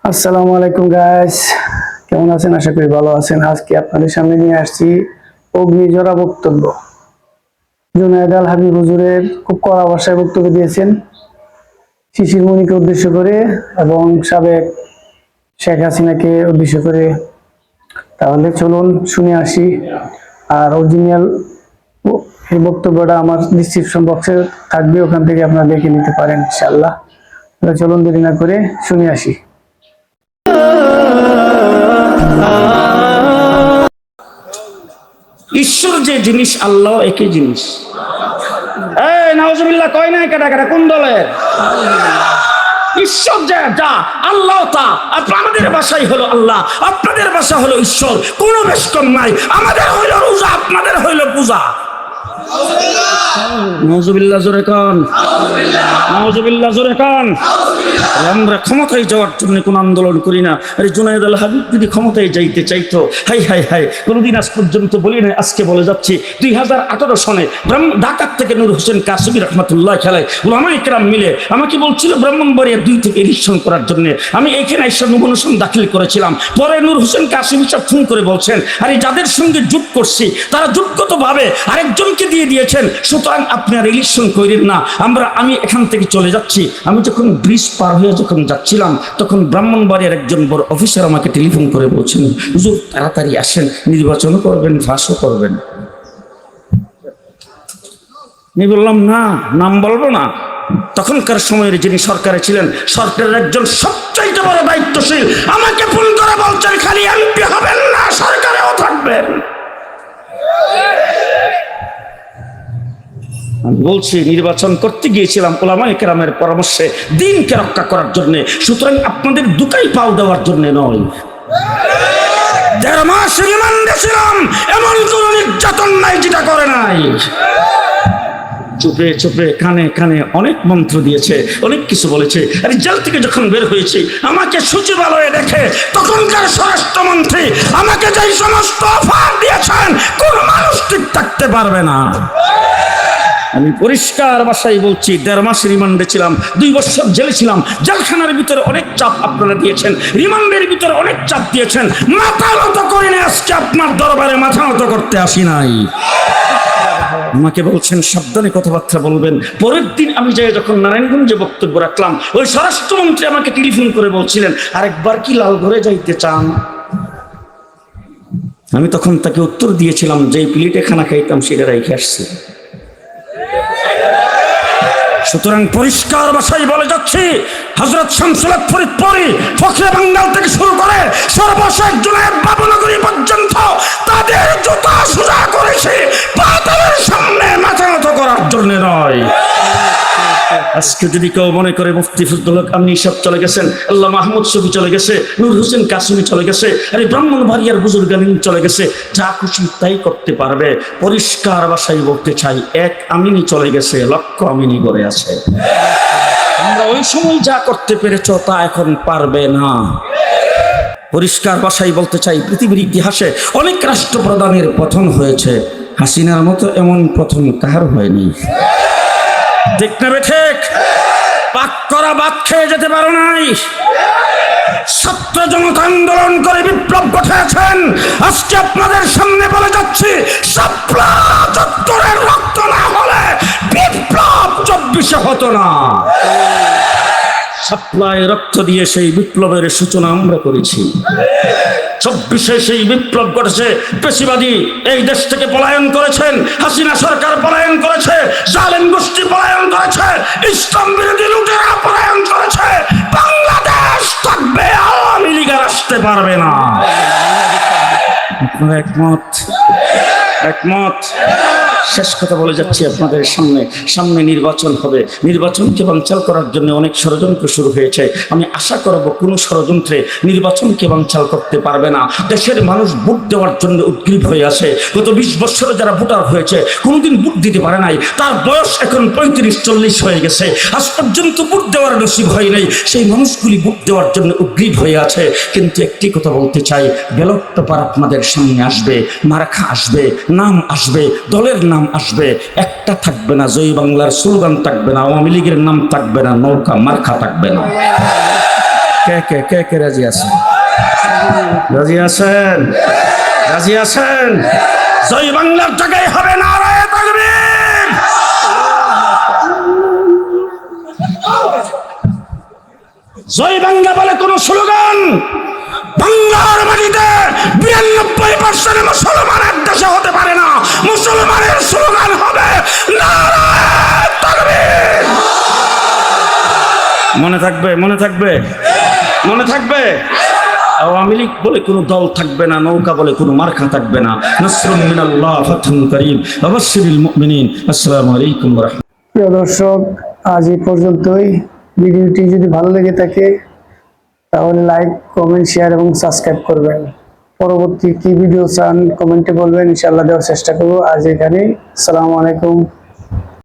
আসসালামু আলাইকুম গাইস, কেমন আছেন? আশা করি ভালো আছেন। আজকে আপনাদের সামনে নিয়ে আসছি অগ্নিঝরা বক্তব্য। জুনায়েদ আল হাবিব হুজুরের খুব কড়া ভাষায় বক্তব্য দিয়েছেন শিশির মনিকে উদ্দেশ্য করে এবং সাবেক শেখ হাসিনাকে উদ্দেশ্য করে। তাহলে চলুন শুনে আসি। আর অরিজিনাল এই বক্তব্যটা আমার ডিসক্রিপশন বক্সে থাকবে, ওখান থেকে আপনারা দেখে নিতে পারেন ইনশাআল্লাহ। চলুন দেরি না করে শুনে আসি। ঈশ্বর যে জিনিস আল্লাহ একই জিনিস। এই নাউজুবিল্লাহ কয় নাই কাটা কাটা কোন দলের? ঈশ্বর যা আল্লাহ তা। আমাদের ভাষাই হলো আল্লাহ, আপনাদের ভাষা হলো ঈশ্বর, কোনো বেশ কম নাই। আমাদের হইল রোজা, আপনাদের হইল পূজা। নাউজুবিল্লাহ জোরে কান, নাউজুবিল্লাহ জোরে কান। আমরা ক্ষমতায় যাওয়ার জন্য কোন আন্দোলন করি না। আরে জুনায়েদ আল হাবিব যদি ক্ষমতায় যাইতে চাইতো, হাই হাই হাই, কোনোদিন আজ পর্যন্ত বলি না, আজকে বলে যাচ্ছি। 2018 সনে ঢাকার থেকে নূর হোসেন কাসিমি রহমতুল্লাহ খেলায় ওলামায়ে কেরাম মিলে আমাকে বলছিল ব্রাহ্মণবাড়িয়া 2 থেকে ইলেকশন করার জন্য। আমি এখানে এসে নমিনেশন দাখিল করেছিলাম। পরে নূর হোসেন কাসিমি সাহেব ফোন করে বলছেন, আরে যাদের সঙ্গে জোট করছি তারা যোগ্যতভাবে আরেকজনকে দিয়ে দিয়েছেন, সুতরাং আপনি আর ইলেকশন করেন না, আমি এখান থেকে চলে যাচ্ছি। আমি যখন ব্রিজ পার হয়ে যখন যাচ্ছিলাম, তখন ব্রাহ্মণবাড়িয়ার একজন বড় অফিসার আমাকে টেলিফোন করে বলছেন, হুজুর তাড়াতাড়ি আসেন, নির্বাচনও করবেন, ফাঁসও করবেন। আমি বললাম না, নাম বলবো না। তখনকার সময়ের যিনি সরকারে ছিলেন, সরকারের একজন সবচাইতে বড় দায়িত্বশীল, আমাকে ফোন করে বলছেন, খালি এমপি হবেন না, সরকারেও থাকবেন। আমি বলছি, নির্বাচন করতে গিয়েছিলাম ওলামায়ে কেরামের পরামর্শে, দিনকে রক্ষা করার জন্য, সুতরাং আপনাদের দুকাই পাও দেওয়ার জন্য নয়। 1.5 মাস রিমান্ডে ছিলাম, এমন কোন নির্যাতন নাই যেটা করে নাই। চুপে চুপে কানে কানে অনেক মন্ত্র দিয়েছে, অনেক কিছু বলেছে। আরে জেল থেকে যখন বের হয়েছি, আমাকে সচিবালয়ে দেখে তখনকার স্বরাষ্ট্রমন্ত্রী আমাকে যেই সমস্ত অফার দিয়েছেন, কোন মানুষ ঠিক থাকতে পারবে না। আমি পরিষ্কার ভাষায় বলছি, 1.5 মাস রিমান্ডে ছিলাম, 2 বছর জেলে ছিলাম। জেলখানার ভিতরে অনেক চাপ আপনারা দিয়েছেন, রিমান্ডের ভিতরে অনেক চাপ দিয়েছেন। মাথা নত করি না, আজকে আপনার দরবারে মাথা নত করতে আসি নাই। আমাকে বলছেন সাবধানে কথাবার্তা বলবেন। পরের দিন আমি যাই যখন নারায়ণগঞ্জে বক্তব্য রাখলাম, ওই স্বরাষ্ট্রমন্ত্রী আমাকে টেলিফোন করে বলছিলেন, আরেকবার কি লালঘরে যাইতে চান? আমি তখন তাকে উত্তর দিয়েছিলাম, যেই প্লেটে খানা খাইতাম সেটা রেখে আসছি। সুতরাং পরিষ্কার ভাষায় বলে যাচ্ছি, হযরত শামসুল হক ফরিদপুরি, ফখরে বাঙ্গাল থেকে শুরু করে সর্বশেষ জুনায়েদ বাবুনগরী পর্যন্ত তাদের জুতা সোজা করেছে বাতিলের সামনে মাথা নত করার জন্য নয়। আজকে যদি কেউ মনে করে মুফতি ফজলুল হক আমনি সব চলে গেছেন, আল্লাহ মাহমুদ শফি চলে গেছে, নূর হোসেন কাসিমি চলে গেছে, আরে ব্রাহ্মণবাড়িয়ার বুজুর্গানিন চলে গেছে, যা খুশি তাই করতে পারবে। পরিষ্কার ভাষায় বলতে চাই, এক আমিনি চলে গেছে, লক্ষ আমিনি করে আছে। আমরা ওই সময় যা করতে পেরেছ তা এখন পারবে না। পরিষ্কার ভাষায় বলতে চাই, পৃথিবীর ইতিহাসে অনেক রাষ্ট্রপ্রধানের পতন হয়েছে, হাসিনার মতো এমন পতন কাহার হয়নি। ঠিক না ঠিক? পাক করা ভাত খেয়ে যেতে পারো নাই। ছাত্র জনতা আন্দোলন করে বিপ্লব ঘটিয়েছেন। আজকে আপনাদের সামনে বলে যাচ্ছি, শাপলা চত্বরের রক্ত না হলে বিপ্লব 24-এ হতো না। শাপলায় রক্ত দিয়ে সেই বিপ্লবের সূচনা আমরা করেছি। 24-এ সেই বিপ্লব ঘটেছে। পেশিবাদী এই দেশ থেকে পলায়ন করেছেন, হাসিনা সরকার পলায়ন করেছে, জালেম গোষ্ঠী পলায়ন করেছে, ইসলাম বিরোধী লুটেরা পলায়ন করেছে। বাংলাদেশ থাকবে, আওয়ামী লীগ আর আসতে পারবে না। আপনারা একমত? একমত? শেষ কথা বলে যাচ্ছি আপনাদের সামনে নির্বাচন হবে। নির্বাচনকে বানচাল করার জন্য অনেক ষড়যন্ত্র শুরু হয়েছে। আমি আশা করব কোন ষড়যন্ত্রে নির্বাচনকে বানচাল করতে পারবে না। দেশের মানুষ ভোট দেওয়ার জন্য উদ্গ্রীব হয়ে আছে। গত 20 বছরে যারা ভোটার হয়েছে, কোনোদিন ভোট দিতে পারে নাই, তার বয়স এখন 35-40 হয়ে গেছে, আজ পর্যন্ত ভোট দেওয়ার নসিব হয় নাই। সেই মানুষগুলি ভোট দেওয়ার জন্য উদ্গ্রীব হয়ে আছে। কিন্তু একটি কথা বলতে চাই, ব্যালট পেপার আপনাদের সামনে আসবে, মার্কা আসবে, নাম আসবে, দলের নাম আসবে, একটা থাকবে না জয় বাংলার স্লোগান থাকবে না, আওয়ামী লীগের নাম থাকবে না, নৌকা মার্কা থাকবে না। কে কে কে কে রাজি আছেন? রাজি আছেন? রাজি আছেন? জয় বাংলার জায়গায় হবে নারায়ে তাকবীর। জয় বাংলা বলে কোন স্লোগান বাংলার মাটিতে 92% মুসলমানের দেশে হতে পারে না। মুসলমানের স্লোগান হবে নারায়ে তাকবীর। মনে থাকবে, মনে থাকবে, মনে থাকবে। আওয়ামী লীগ বলে কোনো দল থাকবে না, নৌকা বলে কোনো মার্কা থাকবে না। নাসরুম মিনাল্লাহ ফাতহুন কারীম ওয়া বাশশিরিল মুমিনিন। আসসালামু আলাইকুম ওয়া রাহমাতুল্লাহ। প্রিয় দর্শক, আজ এই পর্যন্তই। ভিডিওটি যদি ভালো লেগে থাকে তাহলে লাইক, কমেন্ট, শেয়ার এবং সাবস্ক্রাইব করবেন। পরবর্তী কি ভিডিও চান কমেন্টে বলবেন, ইনশাআল্লাহ দেওয়ার চেষ্টা করব। আজ এখানেই। আসসালামু আলাইকুম।